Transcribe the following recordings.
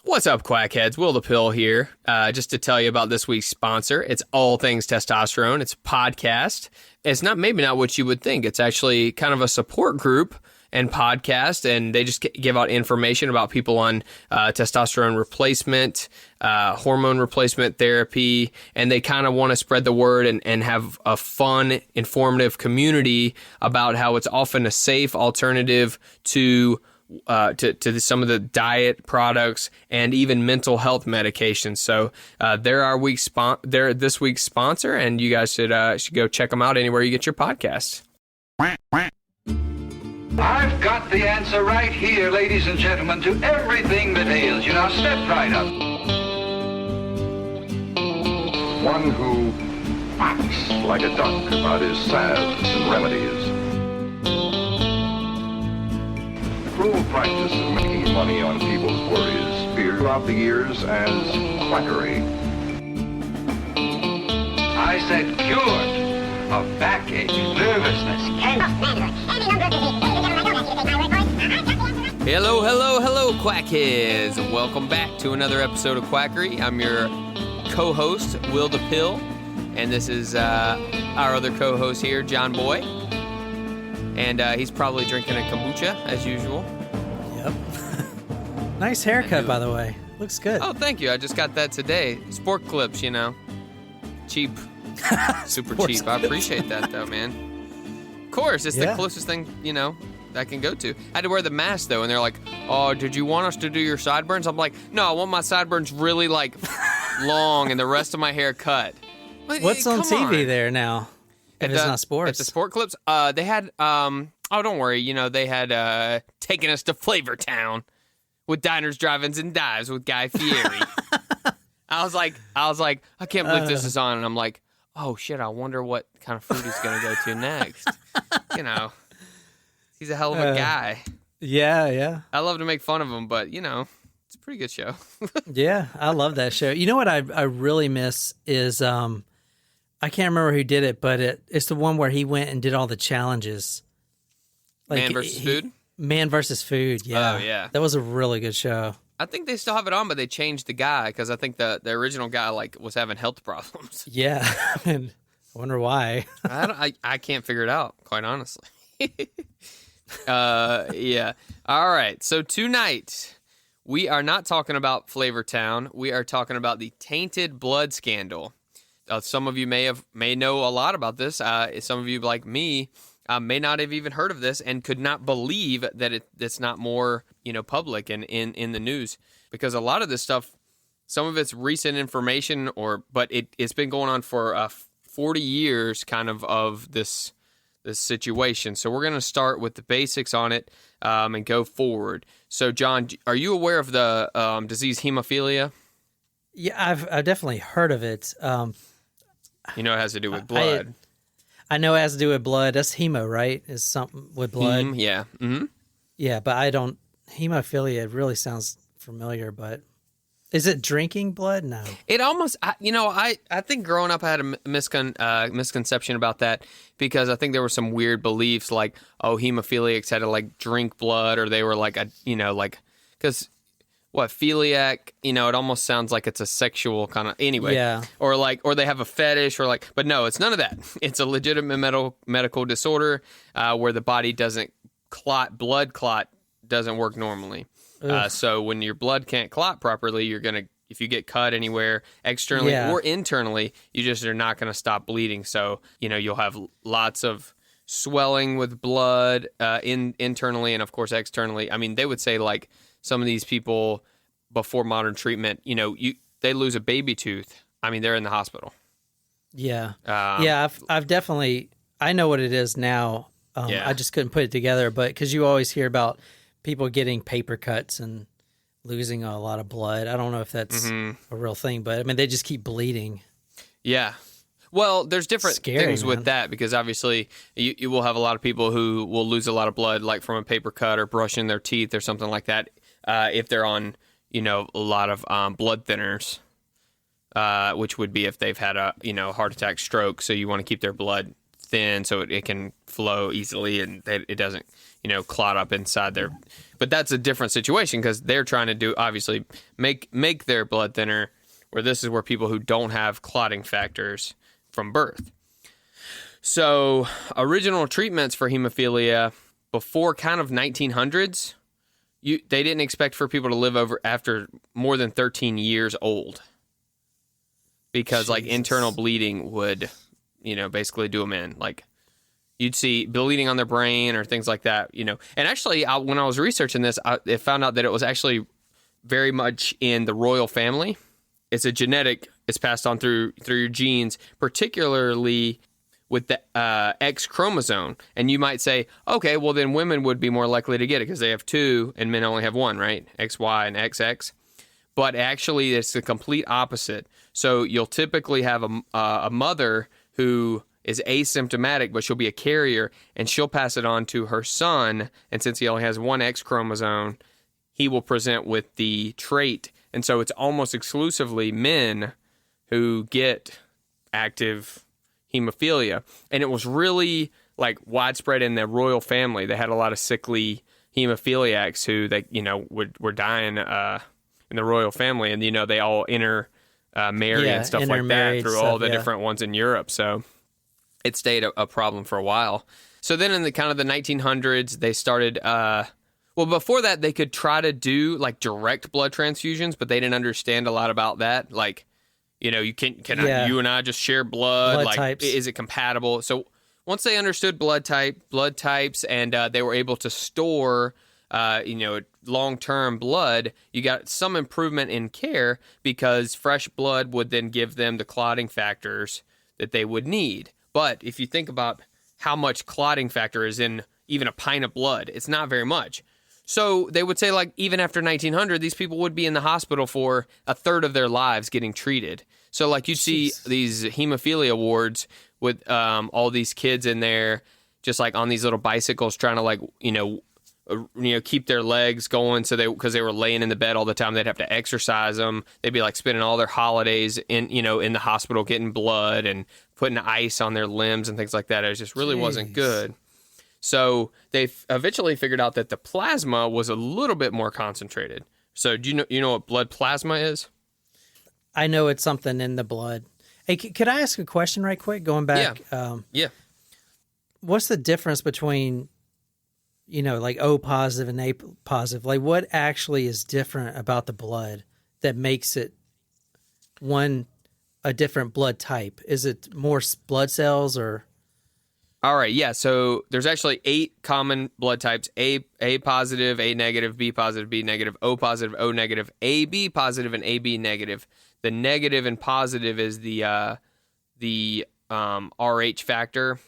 What's up, Quackheads? Will the Pill here. Just to tell you about this week's sponsor. It's All Things Testosterone. It's a podcast. It's maybe not what you would think. It's actually kind of a support group and podcast, and they just give out information about people on testosterone replacement, hormone replacement therapy, and they kind of want to spread the word and have a fun, informative community about how it's often a safe alternative to some of the diet products and even mental health medications. So they're this week's sponsor, and you guys should go check them out anywhere you get your podcasts. I've got the answer right here, ladies and gentlemen, to everything that ails you. Now step right up. One who acts like a duck about his salves and remedies. Cruel practice of making money on people's worries feared throughout the years as quackery. I said cured of backache, nervousness, Hello, Quackheads. Welcome back to another episode of Quackery. I'm your co-host, Will the Pill, and this is our other co-host here, John Boy. And he's probably drinking a kombucha, as usual. Yep. Nice haircut, by the way. Looks good. Oh, thank you. I just got that today. Sport clips, you know. Cheap. Super cheap. I appreciate that, though, man. Of course, it's the closest thing, you know, I can go to. I had to wear the mask, though, and they're like, oh, did you want us to do your sideburns? I'm like, no, I want my sideburns really, like, long and the rest of my hair cut. What's on TV there now? If it's not sports. At the sport clips, they had, oh, don't worry, you know, they had taken us to Flavor Town with diners, drive-ins, and dives with Guy Fieri. I was like, I can't believe this is on, and I'm like, oh, shit, I wonder what kind of food he's going to go to next. You know, he's a hell of a guy. Yeah. I love to make fun of him, but, you know, it's a pretty good show. Yeah, I love that show. You know what I really miss is, I can't remember who did it, but it's the one where he went and did all the challenges. Like, Man versus Food? Man versus Food, yeah. Oh, yeah. That was a really good show. I think they still have it on, but they changed the guy because I think the original guy was having health problems. Yeah, I wonder why. I can't figure it out, quite honestly. Yeah. All right. So tonight we are not talking about Flavor Town. We are talking about the Tainted blood scandal. Some of you may know a lot about this. Some of you, like me, may not have even heard of this and could not believe that it's not more, you know, public and in the news, because a lot of this stuff, some of it's recent information, but it's been going on for 40 years, kind of this situation. So we're going to start with the basics on it and go forward. So, John, are you aware of the disease hemophilia? Yeah, I've definitely heard of it. You know, it has to do with blood. I know it has to do with blood. That's hemo, right? Is something with blood. Yeah. Mm-hmm. Yeah, but I don't. Hemophilia really sounds familiar, but is it drinking blood? No. It almost, I think growing up I had a misconception about that, because I think there were some weird beliefs like, oh, hemophiliacs had to like drink blood, or they were like because philiac, you know, it almost sounds like it's a sexual kind of, anyway. Yeah. Or they have a fetish, but no, it's none of that. It's a legitimate medical disorder where the body doesn't blood clot doesn't work normally. So when your blood can't clot properly, if you get cut anywhere externally or internally, you just are not going to stop bleeding. So, you know, you'll have lots of swelling with blood internally and, of course, externally. I mean, they would say, like, some of these people before modern treatment, you know, they lose a baby tooth. I mean, they're in the hospital. Yeah. I've definitely, I know what it is now. I just couldn't put it together, but because you always hear about people getting paper cuts and losing a lot of blood. I don't know if that's a real thing, but I mean, they just keep bleeding. Yeah. Well, there's different things with that, because obviously you will have a lot of people who will lose a lot of blood, like from a paper cut or brushing their teeth or something like that, if they're on, you know, a lot of blood thinners, which would be if they've had a, you know, heart attack, stroke. So you want to keep their blood thin, so it can flow easily, and it doesn't, clot up inside there. But that's a different situation because they're trying to do, obviously, make their blood thinner, where this is where people who don't have clotting factors from birth. So original treatments for hemophilia before kind of 1900s, they didn't expect for people to live after more than 13 years old, because like internal bleeding would, basically do them in. Like you'd see bleeding on their brain or things like that, And actually, when I was researching this, I found out that it was actually very much in the royal family. It's a genetic. It's passed on through your genes, particularly with the X chromosome. And you might say, okay, well then women would be more likely to get it because they have 2 and men only have 1, right? XY and XX. But actually, it's the complete opposite. So you'll typically have a mother who is asymptomatic, but she'll be a carrier, and she'll pass it on to her son. And since he only has 1 X chromosome, he will present with the trait. And so it's almost exclusively men who get active hemophilia. And it was really like widespread in the royal family. They had a lot of sickly hemophiliacs who were dying in the royal family, and they all marry and stuff like that through all the different ones in Europe. So it stayed a problem for a while. So then in the kind of the 1900s, they started. Before that, they could try to do like direct blood transfusions, but they didn't understand a lot about that. Like, you you and I just share blood like, types. Is it compatible? So once they understood blood types, and they were able to store, long-term blood, you got some improvement in care because fresh blood would then give them the clotting factors that they would need. But if you think about how much clotting factor is in even a pint of blood, it's not very much. So they would say, like, even after 1900, these people would be in the hospital for a third of their lives getting treated. So, like, you see these hemophilia wards with all these kids in there, just like on these little bicycles, trying to, like, keep their legs going. So because they were laying in the bed all the time, they'd have to exercise them. They'd be like spending all their holidays in the hospital, getting blood and putting ice on their limbs and things like that. It just really wasn't good. So they eventually figured out that the plasma was a little bit more concentrated. So do you know what blood plasma is? I know it's something in the blood. Hey, could I ask a question right quick? Going back. Yeah. What's the difference between, like O positive and A positive? Like what actually is different about the blood that makes it a different blood type? Is it more blood cells or? All right, yeah. So there's actually 8 common blood types: A positive, A negative, B positive, B negative, O positive, O negative, AB positive, and AB negative. The negative and positive is the Rh factor,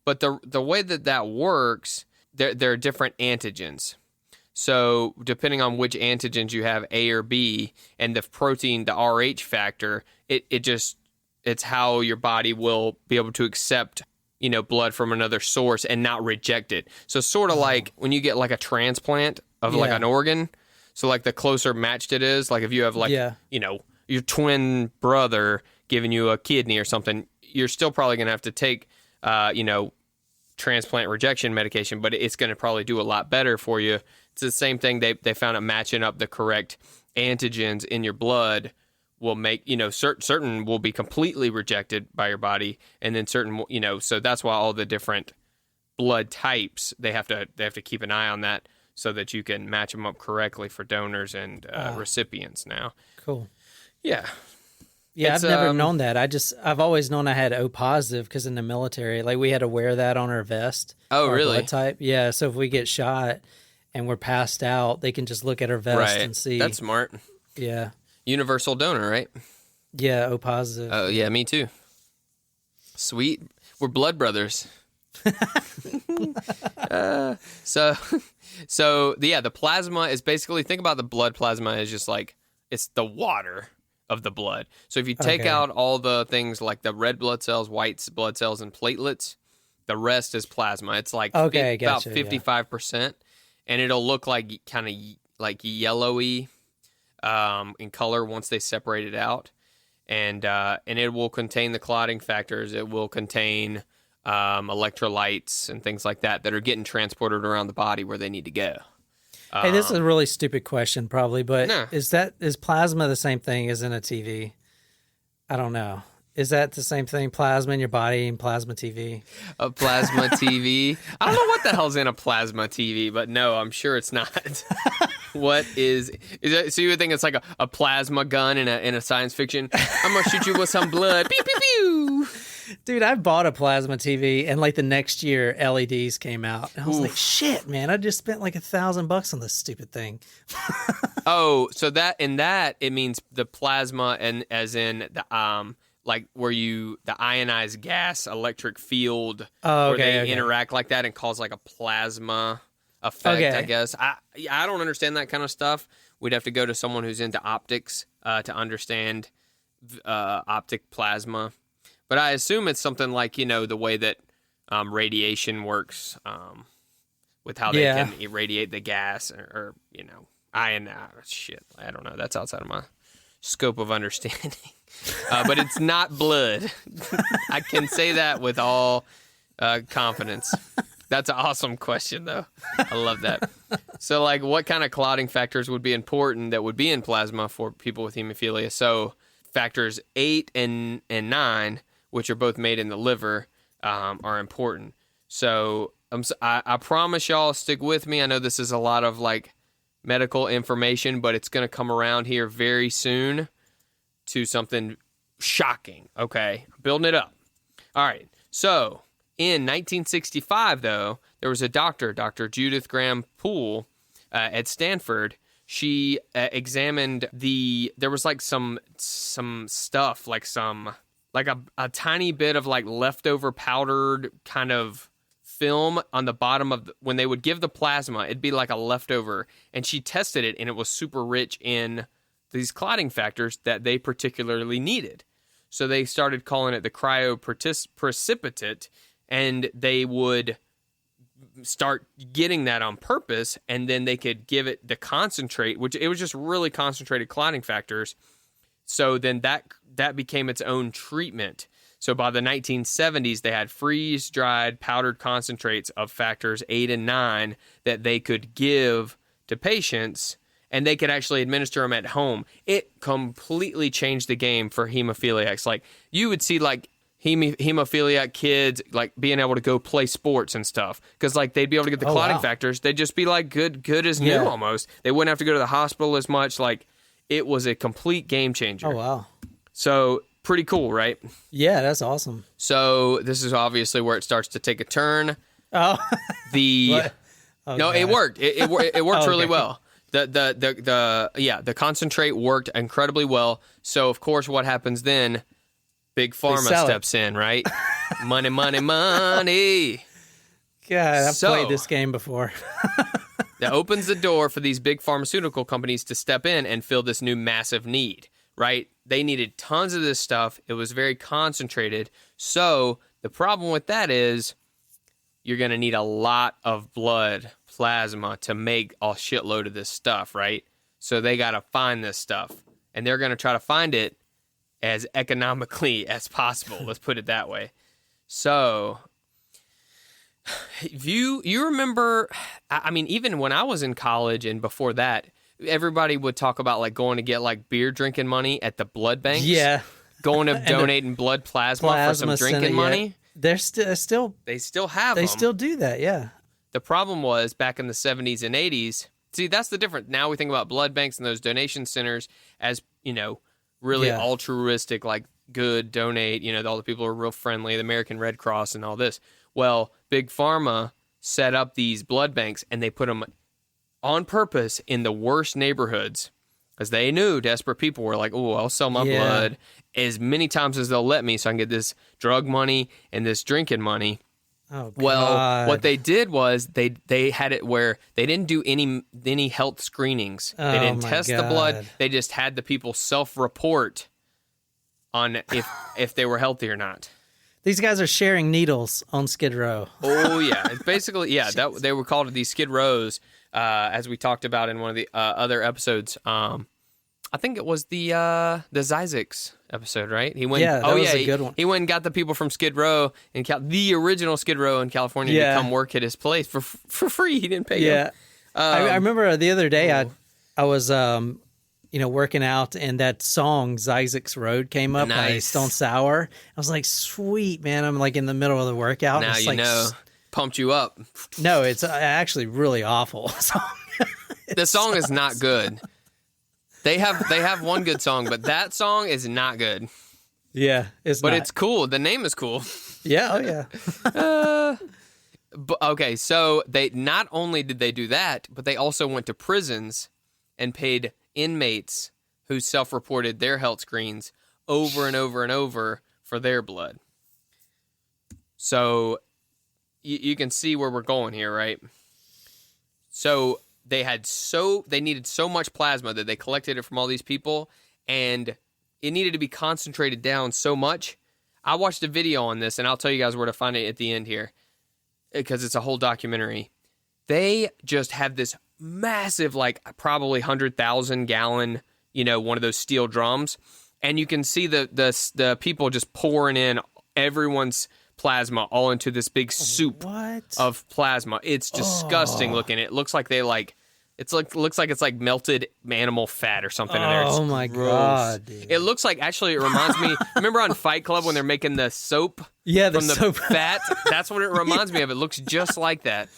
but the way that works, there are different antigens. So depending on which antigens you have, A or B, and the protein, the Rh factor, it's how your body will be able to accept blood from another source and not reject it. So sort of like when you get like a transplant of like an organ. So like the closer matched it is, like if you have like, your twin brother giving you a kidney or something, you're still probably going to have to take, transplant rejection medication, but it's going to probably do a lot better for you. It's the same thing. They found out matching up the correct antigens in your blood will make, certain will be completely rejected by your body, and then certain, so that's why all the different blood types, they have to keep an eye on that so that you can match them up correctly for donors and recipients now. Cool. Yeah. Yeah, I've never known that. I've always known I had O positive because in the military, like we had to wear that on our vest. Oh, our really? Blood type. Yeah, so if we get shot and we're passed out, they can just look at our vest and see. That's smart. Yeah. Universal donor, right? Yeah, O positive. Oh, yeah, me too. Sweet. We're blood brothers. So the plasma is basically, think about the blood plasma as just like, it's the water of the blood. So if you take out all the things like the red blood cells, white blood cells, and platelets, the rest is plasma. It's like about 55%, and it'll look like kind of like yellowy in color once they separate it out, and it will contain the clotting factors. It will contain electrolytes and things like that are getting transported around the body where they need to go. Hey, this is a really stupid question, probably, but is plasma the same thing as in a TV? I don't know. Is that the same thing? Plasma in your body and plasma TV? A plasma TV? I don't know what the hell's in a plasma TV, but no, I'm sure it's not. What is it? So you would think it's like a plasma gun in a science fiction? I'm gonna shoot you with some blood. Pew pew pew. Dude, I bought a plasma TV, and like the next year, LEDs came out. And I was like, shit, man, I just spent like $1,000 on this stupid thing. Oh, so it means the plasma, and as in the like where the ionized gas electric field where they interact like that and cause like a plasma effect, I guess. I don't understand that kind of stuff. We'd have to go to someone who's into optics to understand optic plasma. But I assume it's something like, the way that radiation works with how they can irradiate the gas or shit. I don't know. That's outside of my scope of understanding. But it's not blood. I can say that with all confidence. That's an awesome question, though. I love that. So, like, what kind of clotting factors would be important that would be in plasma for people with hemophilia? So, factors 8 and 9, which are both made in the liver, are important. So, I promise y'all, stick with me. I know this is a lot of, like, medical information, but it's going to come around here very soon to something shocking. Okay, building it up. All right, so in 1965, though, there was a doctor, Dr. Judith Graham Poole, at Stanford. She examined there was like some stuff, like a tiny bit of like leftover powdered kind of film on the bottom of when they would give the plasma, it'd be like a leftover, and she tested it, and it was super rich in these clotting factors that they particularly needed. So they started calling it the cryoprecipitate, and they would start getting that on purpose, and then they could give it the concentrate, which it was just really concentrated clotting factors. So then that became its own treatment. So by the 1970s, they had freeze-dried powdered concentrates of factors 8 and 9 that they could give to patients, and they could actually administer them at home. It completely changed the game for hemophiliacs. Like, you would see, like, hemophiliac kids, like, being able to go play sports and stuff. Because, like, they'd be able to get the clotting factors. They'd just be, like, good as new almost. They wouldn't have to go to the hospital as much. Like, it was a complete game changer. Oh, wow. So, pretty cool, right? Yeah, that's awesome. So, this is obviously where it starts to take a turn. Oh. It worked. It worked really well. The concentrate worked incredibly well. So of course, what happens then? Big Pharma steps in, right? Money, money, money. God, I've played this game before. That opens the door for these big pharmaceutical companies to step in and fill this new massive need, right? They needed tons of this stuff. It was very concentrated. So the problem with that is you're going to need a lot of blood plasma to make a shitload of this stuff, right? So they got to find this stuff, and they're going to try to find it as economically as possible. Let's put it that way. So you remember, I mean, even when I was in college and before that, everybody would talk about like going to get like beer drinking money at the blood banks. Yeah. Going to donating blood plasma for some drinking money. They still have them. They still do that, yeah. The problem was back in the 70s and 80s. See, that's the difference. Now we think about blood banks and those donation centers as, really altruistic, like good, donate, all the people are real friendly, the American Red Cross and all this. Well, Big Pharma set up these blood banks, and they put them on purpose in the worst neighborhoods because they knew desperate people were like, oh, I'll sell my blood as many times as they'll let me so I can get this drug money and this drinking money. Oh, God. Well, what they did was they had it where they didn't do any health screenings. They didn't test the blood. They just had the people self-report on if they were healthy or not. These guys are sharing needles on Skid Row. Oh, yeah. It's basically, they were called these Skid Rows, as we talked about in one of the other episodes. I think it was the Zysix episode, right? He went. Yeah, that was a good one. He went and got the people from Skid Row in the original Skid Row in California to come work at his place for free. He didn't pay them. I remember the other day I was working out, and that song Zysix Road came up by Stone Sour. I was like, sweet, man. I'm like in the middle of the workout. Now it's you know. Pumped you up. No, it's actually really awful. The song is not good. They have one good song, but that song is not good. Yeah, it's cool. The name is cool. Yeah, oh yeah. But, okay, so they not only did they do that, but they also went to prisons and paid inmates who self-reported their health screens over and over and over for their blood. So you can see where we're going here, right? So they needed so much plasma that they collected it from all these people, and it needed to be concentrated down so much. I watched a video on this, and I'll tell you guys where to find it at the end here, because it's a whole documentary. They just have this massive, like probably 100,000 gallon, one of those steel drums, and you can see the people just pouring in everyone's plasma all into this big soup of plasma. It's disgusting looking. It looks like looks like it's like melted animal fat or something in there. It's my gross. God, dude. It looks like, actually, it reminds me, remember on Fight Club when they're making the soap? Yeah, from the soap fat? That's what it reminds me of. It looks just like that.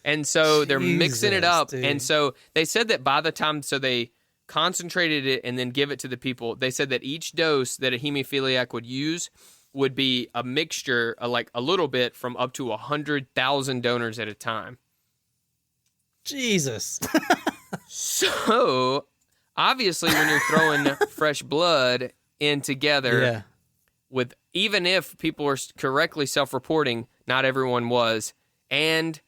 And so they're mixing it up. Dude. And so they said that by the time, so they concentrated it and then give it to the people. They said that each dose that a hemophiliac would use would be a mixture, like a little bit, from up to 100,000 donors at a time. Jesus. So, obviously, when you're throwing fresh blood in together, with even if people are correctly self-reporting, not everyone was. And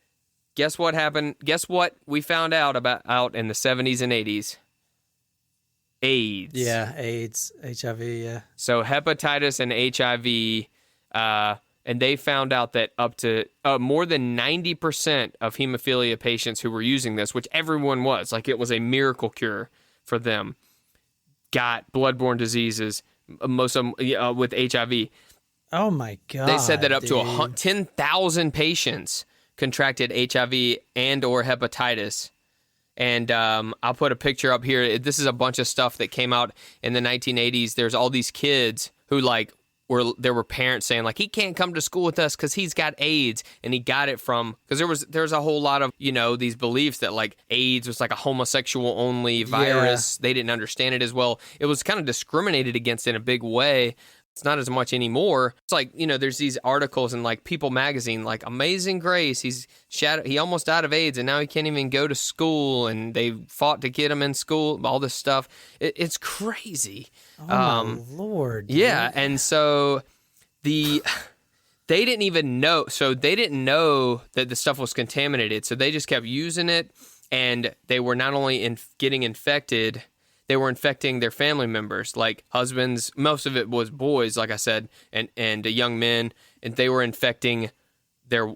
guess what happened? Guess what we found out in the 70s and 80s? AIDS. Yeah, AIDS, HIV, yeah. So hepatitis and HIV, and they found out that up to more than 90% of hemophilia patients who were using this, which everyone was, like it was a miracle cure for them, got bloodborne diseases, most of them with HIV. Oh my God. They said that up to 10,000 patients contracted HIV and or hepatitis. And I'll put a picture up here. This is a bunch of stuff that came out in the 1980s. There's all these kids who there were parents saying like, he can't come to school with us because he's got AIDS, and he got it from, because there's a whole lot of these beliefs that like AIDS was like a homosexual only virus. They didn't understand it as well. It was kind of discriminated against in a big way. It's not as much anymore. It's like, there's these articles in like People magazine, like Amazing Grace. He almost died of AIDS and now he can't even go to school, and they fought to get him in school, all this stuff. It's crazy. Oh my Lord. Dude. Yeah. And so they didn't even know. So they didn't know that the stuff was contaminated. So they just kept using it, and they were not only getting infected, they were infecting their family members, like husbands. Most of it was boys, like I said, and young men. And they were infecting their,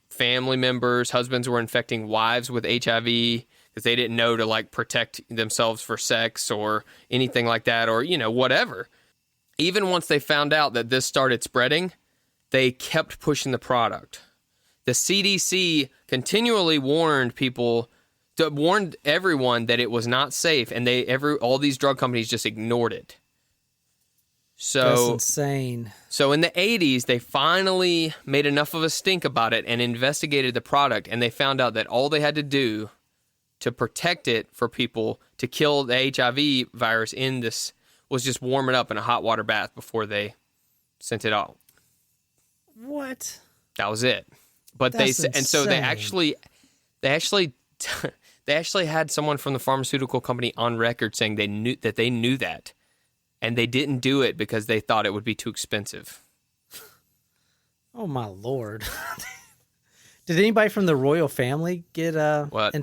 family members. Husbands were infecting wives with HIV because they didn't know to like protect themselves for sex or anything like that, or, whatever. Even once they found out that this started spreading, they kept pushing the product. The CDC continually warned everyone that it was not safe, and all these drug companies just ignored it. So that's insane. So in the 80s, they finally made enough of a stink about it and investigated the product, and they found out that all they had to do to protect it for people, to kill the HIV virus in this, was just warm it up in a hot water bath before they sent it out. What? That was it. But that's insane. And so they actually had someone from the pharmaceutical company on record saying they knew that, and they didn't do it because they thought it would be too expensive. Oh my Lord! Did anybody from the royal family get infected?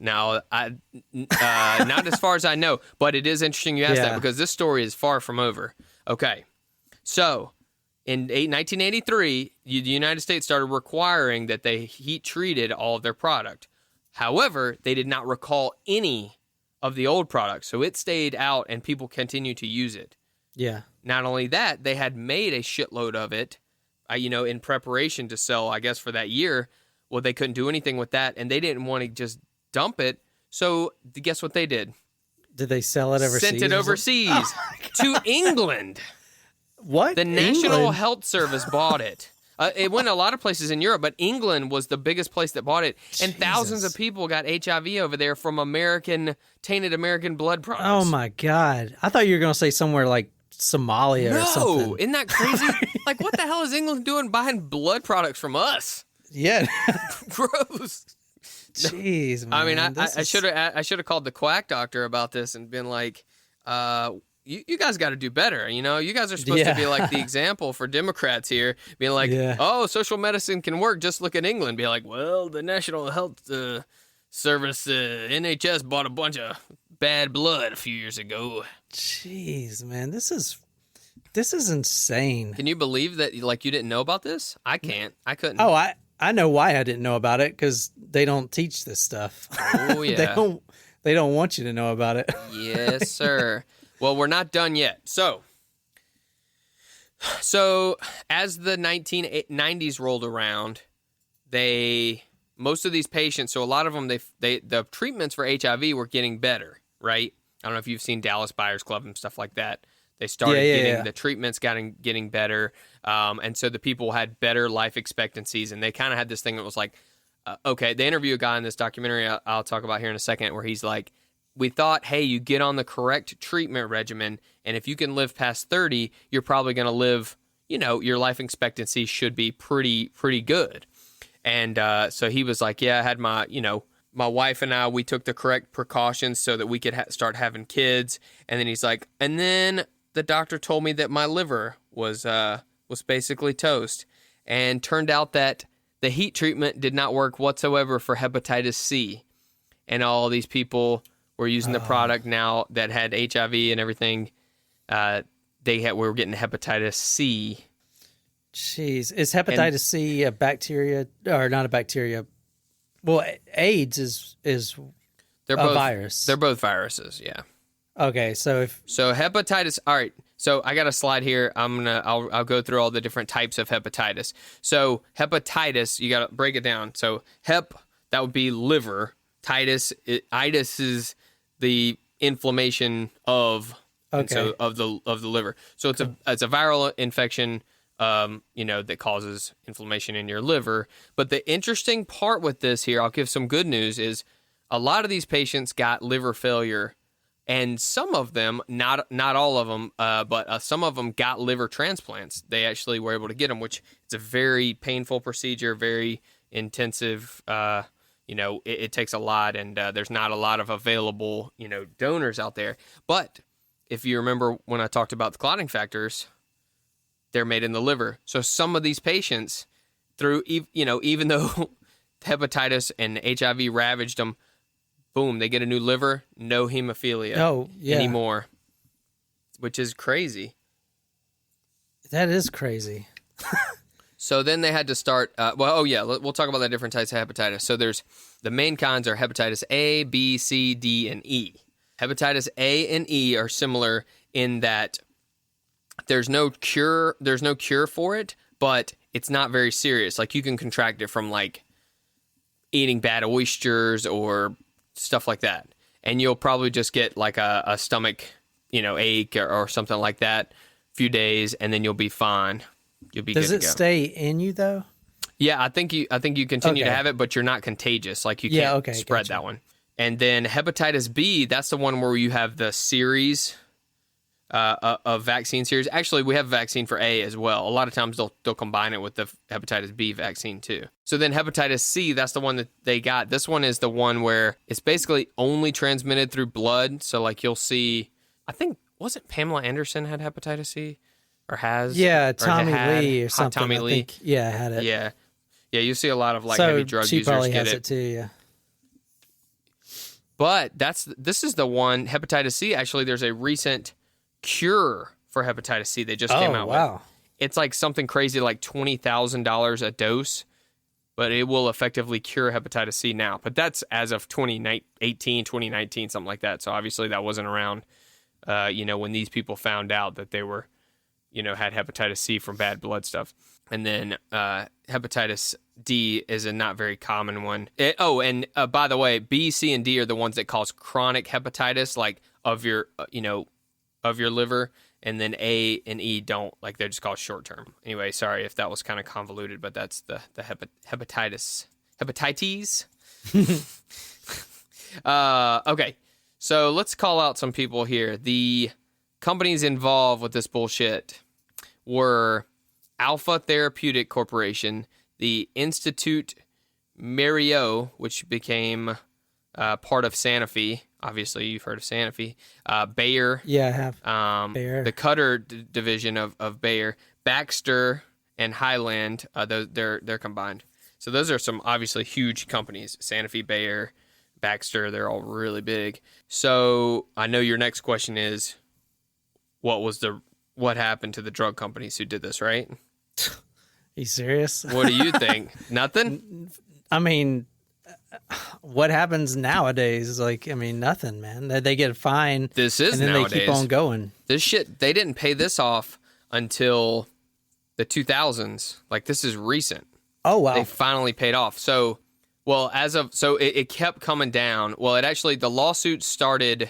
Now, not as far as I know, but it is interesting you asked that, because this story is far from over. Okay, so in 1983, the United States started requiring that they heat treated all of their product. However, they did not recall any of the old product. So it stayed out and people continue to use it. Yeah. Not only that, they had made a shitload of it, in preparation to sell, I guess, for that year. Well, they couldn't do anything with that, and they didn't want to just dump it. So guess what they did? Did they sell it overseas? Sent it overseas to England. What? The National Health Service bought it. It went a lot of places in Europe, but England was the biggest place that bought it. And thousands of people got HIV over there from tainted American blood products. Oh, my God. I thought you were going to say somewhere like Somalia or something. No, isn't that crazy? Like, what the hell is England doing buying blood products from us? Yeah. Gross. Jeez, man. I mean, I should have called the quack doctor about this and been like, you guys got to do better. You guys are supposed to be like the example for Democrats here, being like, oh, social medicine can work. Just look at England. Be like, well, the National Health Service, NHS, bought a bunch of bad blood a few years ago. Jeez, man, this is insane. Can you believe that? Like, you didn't know about this? I can't. I couldn't. Oh, I know why I didn't know about it, because they don't teach this stuff. Oh yeah, they don't want you to know about it. Yes, sir. Well, we're not done yet. So as the 1990s rolled around, most of these patients, so a lot of them, the treatments for HIV were getting better, right? I don't know if you've seen Dallas Buyers Club and stuff like that. They started getting the treatments getting better, and so the people had better life expectancies, and they kind of had this thing that was like, okay, they interview a guy in this documentary I'll talk about here in a second, where he's like, we thought, hey, you get on the correct treatment regimen, and if you can live past 30, you're probably going to live, your life expectancy should be pretty good. And so he was like, yeah, I had my wife and I, we took the correct precautions so that we could start having kids. And then he's like, and then the doctor told me that my liver was basically toast, and turned out that the heat treatment did not work whatsoever for hepatitis C. And all these people were using the product now that had HIV and everything. We were getting hepatitis C. Jeez. Is hepatitis C a bacteria, or not a bacteria? Well, AIDS is they're a both, virus. They're both viruses, yeah. Okay, so hepatitis. All right, so I got a slide here. I'll go through all the different types of hepatitis. So hepatitis, you got to break it down. So that would be liver. Itis is the inflammation of the liver. So it's a viral infection. That causes inflammation in your liver. But the interesting part with this here, I'll give some good news, is a lot of these patients got liver failure, and some of them, not all of them, but some of them got liver transplants. They actually were able to get them, which is a very painful procedure, very intensive. It takes a lot, and there's not a lot of available, donors out there. But if you remember when I talked about the clotting factors, they're made in the liver. So some of these patients, even though hepatitis and HIV ravaged them, boom, they get a new liver, no hemophilia anymore, which is crazy. That is crazy. So then they had to start, we'll talk about the different types of hepatitis. So there's, the main kinds are hepatitis A, B, C, D, and E. Hepatitis A and E are similar in that there's no cure for it, but it's not very serious. Like, you can contract it from like eating bad oysters or stuff like that, and you'll probably just get like a stomach, ache or something like that, a few days, and then you'll be fine. You'll be good to go. Does it stay in you though? Yeah, I think you continue to have it, but you're not contagious. Like, you can't spread that one. And then hepatitis B, that's the one where you have the series of vaccine series. Actually, we have a vaccine for A as well. A lot of times they'll combine it with the hepatitis B vaccine too. So then hepatitis C, that's the one that they got. This one is the one where it's basically only transmitted through blood. So like, you'll see, I think, wasn't Pamela Anderson had hepatitis C or has? Yeah, Tommy Lee or something. Tommy Lee. Had it. Yeah. Yeah, you see a lot of like heavy drug users get it. So she probably has it too, yeah. But this is the one, hepatitis C. Actually, there's a recent cure for hepatitis C they just came out with. It's like something crazy, like $20,000 a dose, but it will effectively cure hepatitis C now. But that's as of 2018, 2019, something like that. So obviously that wasn't around, when these people found out that they were, had hepatitis C from bad blood stuff. And then hepatitis D is a not very common one. By the way, B, C, and D are the ones that cause chronic hepatitis, like of your liver. And then A and E don't, like they're just called short term. Anyway, sorry if that was kind of convoluted, but that's the hepatitis. Okay, so let's call out some people here. The companies involved with this bullshit were Alpha Therapeutic Corporation, the Institute Mérieux, which became part of Sanofi. Obviously, you've heard of Sanofi. Bayer. Yeah, I have. Bayer. The Cutter division of Bayer. Baxter and Highland, they're combined. So those are some obviously huge companies. Sanofi, Bayer, Baxter, they're all really big. So I know your next question is, what happened to the drug companies who did this, right? You serious? What do you think? Nothing? I mean, what happens nowadays? Nothing, man. They get a fine. This is and then nowadays. They keep on going. This shit, they didn't pay this off until the 2000s. Like, this is recent. Oh, wow. They finally paid off. So it kept coming down. Well, the lawsuit started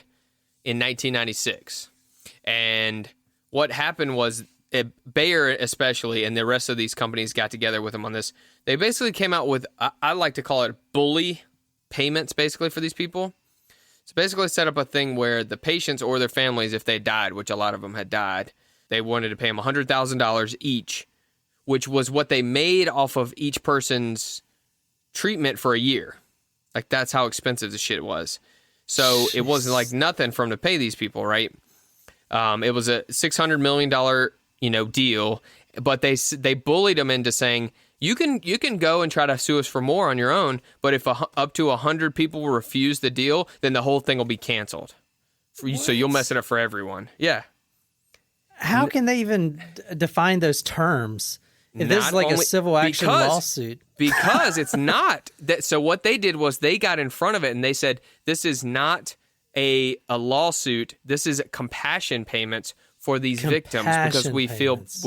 in 1996. And what happened was Bayer especially and the rest of these companies got together with them on this. They basically came out with, I like to call it bully payments basically for these people. So basically set up a thing where the patients or their families, if they died, which a lot of them had died, they wanted to pay them $100,000 each, which was what they made off of each person's treatment for a year. Like, that's how expensive the shit was. So it wasn't like nothing for them to pay these people, right? It was a $600 million, deal, but they bullied them into saying, you can go and try to sue us for more on your own, but if up to 100 people refuse the deal, then the whole thing will be canceled. So you'll mess it up for everyone. Yeah. How can they even define those terms? If this is like a civil action lawsuit. Because it's not. So what they did was they got in front of it and they said, this is not a lawsuit. This is compassion payments for these victims because we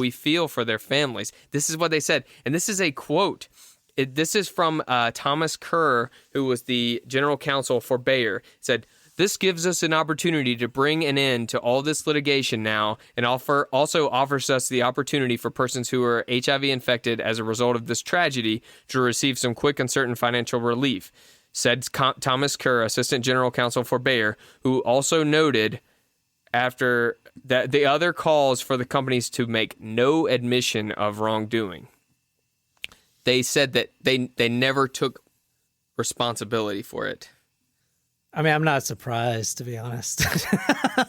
feel for their families. This is what they said. And this is a quote. This is from Thomas Kerr, who was the general counsel for Bayer. It said, "This gives us an opportunity to bring an end to all this litigation now and also offers us the opportunity for persons who are HIV infected as a result of this tragedy to receive some quick and certain financial relief," said Thomas Kerr, assistant general counsel for Bayer, who also noted after that the other calls for the companies to make no admission of wrongdoing. They said that they never took responsibility for it. I mean, I'm not surprised, to be honest.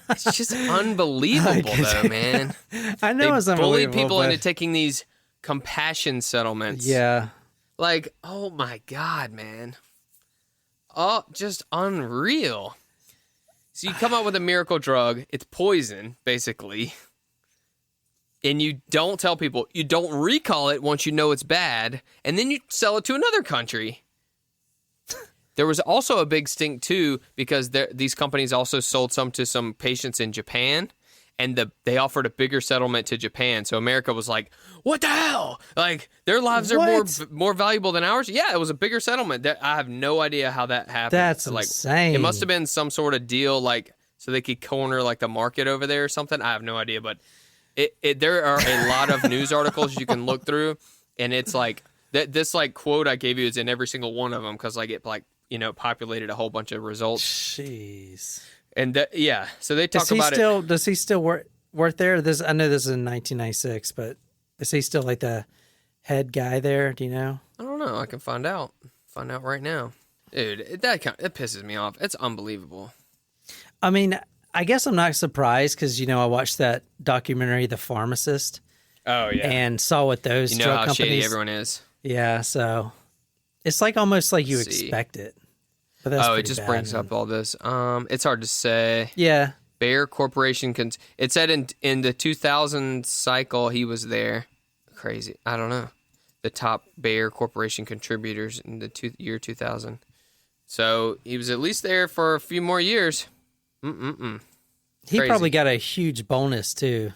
It's just unbelievable, though, man. I know it's unbelievable. They bully people into taking these compassion settlements. Yeah. Like, oh my God, man. Oh, just unreal. So you come up with a miracle drug. It's poison, basically. And you don't tell people. You don't recall it once you know it's bad. And then you sell it to another country. There was also a big stink, too, because these companies also sold some to some patients in Japan. And they offered a bigger settlement to Japan. So America was like, what the hell? Like, their lives are more valuable than ours? Yeah, it was a bigger settlement. I have no idea how that happened. That's insane. It must have been some sort of deal, like, so they could corner, like, the market over there or something. I have no idea. But there are a lot of news articles you can look through. And it's like, this, like, quote I gave you is in every single one of them because, like, it, like, populated a whole bunch of results. Jeez. And so they talk about it. Does he still work there? I know this is in 1996, but is he still like the head guy there? Do you know? I don't know. I can find out. Find out right now, dude. It pisses me off. It's unbelievable. I mean, I guess I'm not surprised because I watched that documentary, The Pharmacist. Oh yeah, and saw what those drug how companies. Shady everyone is. Yeah, so it's like almost like you expect it. But that's it just brings up all this. It's hard to say. Yeah. Bayer Corporation it said in the 2000 cycle he was there. Crazy. I don't know. the top Bayer Corporation contributors in the year 2000. So he was at least there for a few more years. He probably got a huge bonus too.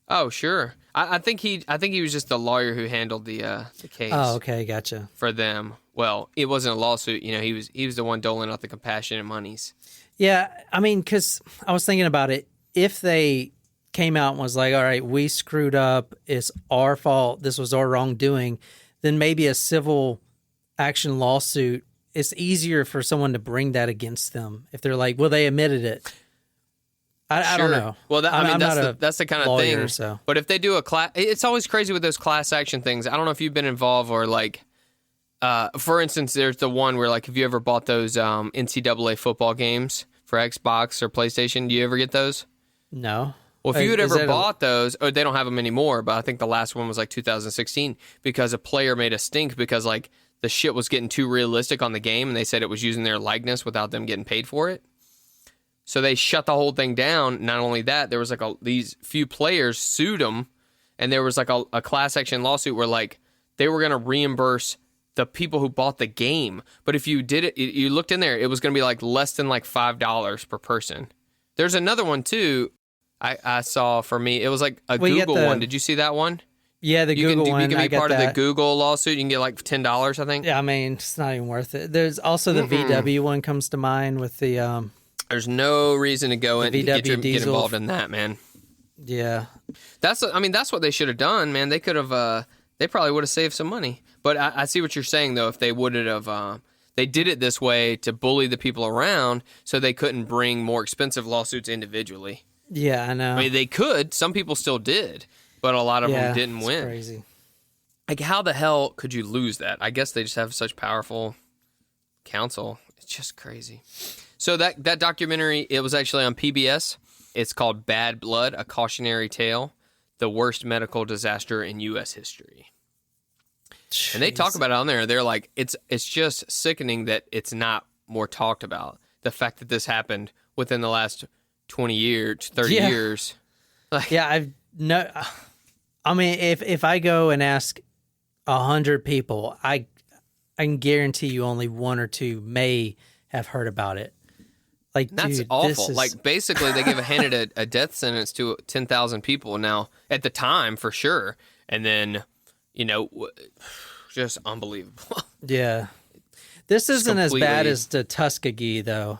Oh, sure. I think he was just the lawyer who handled the case. Oh, okay, gotcha. For them. Well, it wasn't a lawsuit. He was the one doling out the compassionate monies. Yeah, I mean, because I was thinking about it. If they came out and was like, all right, we screwed up, it's our fault, this was our wrongdoing, then maybe a civil action lawsuit, it's easier for someone to bring that against them. If they're like, well, they admitted it. I don't know. Well, that's the kind of lawyer, thing. So. But if they do a class, it's always crazy with those class action things. I don't know if you've been involved or like, for instance, there's the one where like, have you ever bought those NCAA football games for Xbox or PlayStation? Do you ever get those? No. Well, if you had ever bought those, or they don't have them anymore, but I think the last one was like 2016 because a player made a stink because like the shit was getting too realistic on the game and they said it was using their likeness without them getting paid for it. So they shut the whole thing down. Not only that, there was like these few players sued them, and there was like a class action lawsuit where like they were going to reimburse the people who bought the game. But if you did it, you looked in there, it was going to be like less than like $5 per person. There's another one too. I saw for me, it was like a Google one. Did you see that one? Yeah, the Google one. You can be part of the Google lawsuit. You can get like $10, I think. Yeah, I mean, it's not even worth it. There's also the VW one comes to mind with the. There's no reason to go in and get involved in that, man. Yeah, that's what they should have done, man. They could have. They probably would have saved some money. But I see what you're saying, though. If they would have, they did it this way to bully the people around, so they couldn't bring more expensive lawsuits individually. Yeah, I know. I mean, they could. Some people still did, but a lot of them didn't win. Crazy. Like, how the hell could you lose that? I guess they just have such powerful counsel. It's just crazy. So that documentary, it was actually on PBS. It's called Bad Blood, A Cautionary Tale, the worst medical disaster in U.S. history. Jeez. And they talk about it on there. They're like, it's just sickening that it's not more talked about. The fact that this happened within the last 20 years, 30 years. Like, yeah, I mean, if I go and ask 100 people, I can guarantee you only one or two may have heard about it. Like, that's dude, awful. Like, basically, they handed a death sentence to 10,000 people now at the time for sure, and then just unbelievable. Yeah, this isn't as bad as the Tuskegee though.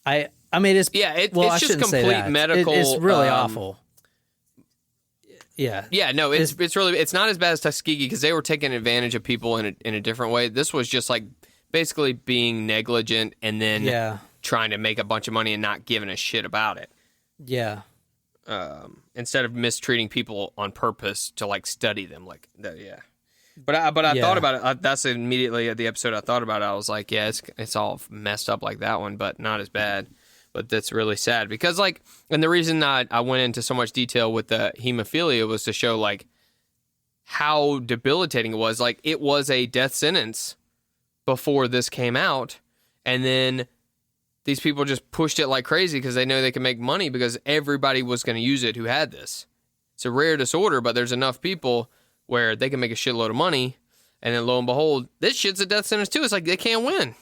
I mean, it's it's just complete medical. It's really awful. Yeah. Yeah, no, it's not as bad as Tuskegee because they were taking advantage of people in a different way. This was just like basically being negligent and then trying to make a bunch of money and not giving a shit about it. Yeah. Instead of mistreating people on purpose to like study them, like that. Yeah. But I thought about it. That's immediately the episode I thought about it. I was like, yeah, it's all messed up like that one, but not as bad. But that's really sad because and the reason I went into so much detail with the hemophilia was to show like how debilitating it was. Like it was a death sentence before this came out. And then these people just pushed it like crazy because they know they can make money because everybody was going to use it who had this. It's a rare disorder, but there's enough people where they can make a shitload of money. And then lo and behold, this shit's a death sentence too. It's like they can't win.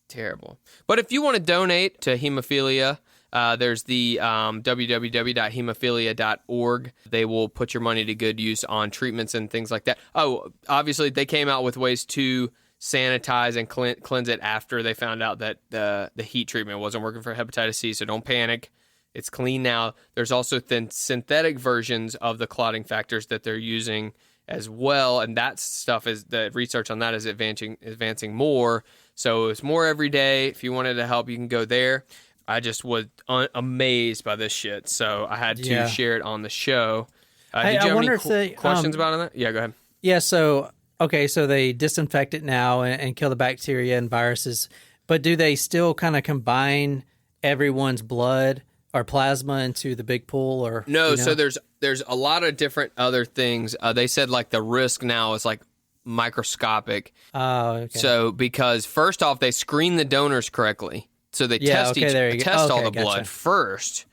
Terrible. But if you want to donate to hemophilia, there's the www.hemophilia.org. They will put your money to good use on treatments and things like that. Oh, obviously they came out with ways to sanitize and cleanse it after they found out that the heat treatment wasn't working for hepatitis C, so don't panic. It's clean now. There's also synthetic versions of the clotting factors that they're using as well, and that stuff is the research on that is advancing more. So it's more every day. If you wanted to help, you can go there. I just was amazed by this shit, so I had to share it on the show. Did you have any questions about that? Yeah, go ahead. Yeah, so they disinfect it now and kill the bacteria and viruses, but do they still kind of combine everyone's blood or plasma into the big pool? Or no? So there's a lot of different other things. They said like the risk now is like microscopic. Oh, okay. So because first off, they screen the donors correctly, so they test all the blood first,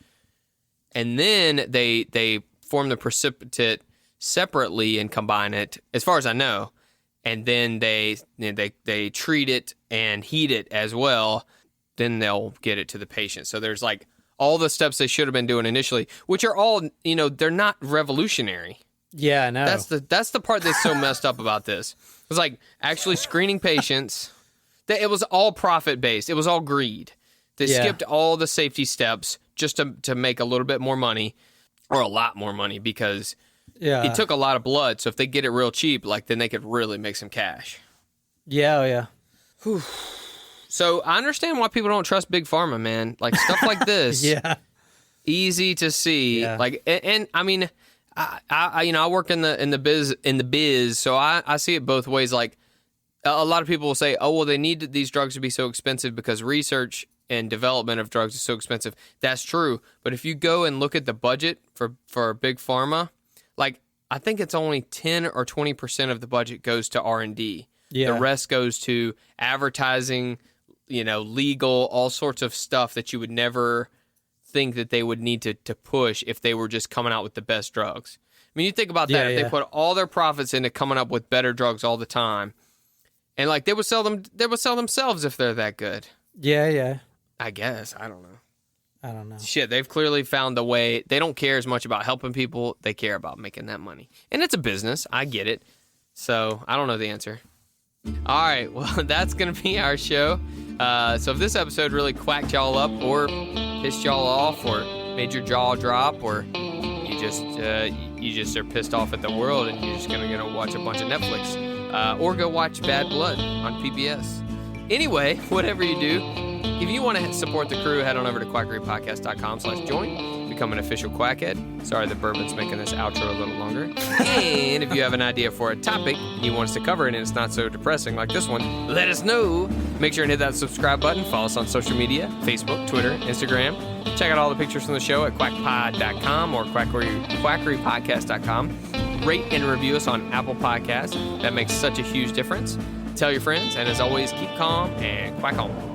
and then they form the precipitate separately and combine it, as far as I know, and then they treat it and heat it as well. Then they'll get it to the patient. So there's like all the steps they should have been doing initially, which are all, they're not revolutionary. Yeah, I know. That's the part that's so messed up about this. It's like actually screening patients. It was all profit based. It was all greed. They skipped all the safety steps just to make a little bit more money, or a lot more money, because it took a lot of blood. So if they get it real cheap, then they could really make some cash. Yeah, oh yeah. Whew. So I understand why people don't trust Big Pharma, man. Like stuff like this. Yeah. Easy to see. Yeah. And I mean, I work in the biz, so I see it both ways. Like a lot of people will say, oh, well, they need these drugs to be so expensive because research and development of drugs is so expensive. That's true. But if you go and look at the budget for Big Pharma, I think it's only 10 or 20% of the budget goes to R&D. Yeah. The rest goes to advertising, legal, all sorts of stuff that you would never think that they would need to push if they were just coming out with the best drugs. I mean, you think about that. If they put all their profits into coming up with better drugs all the time, and they would sell themselves if they're that good. Yeah. I guess. I don't know. Shit, they've clearly found a way. They don't care as much about helping people. They care about making that money. And it's a business. I get it. So I don't know the answer. All right. Well, that's going to be our show. So if this episode really quacked y'all up or pissed y'all off or made your jaw drop, or you just are pissed off at the world and you're just going to watch a bunch of Netflix, or go watch Bad Blood on PBS. Anyway, whatever you do, if you want to support the crew, head on over to quackerypodcast.com/join. Become an official Quackhead. Sorry the bourbon's making this outro a little longer. And if you have an idea for a topic you want us to cover and it's not so depressing like this one, let us know. Make sure and hit that subscribe button. Follow us on social media, Facebook, Twitter, Instagram. Check out all the pictures from the show at quackpod.com or quackerypodcast.com. Rate and review us on Apple Podcasts. That makes such a huge difference. Tell your friends, and as always, keep calm and quack on.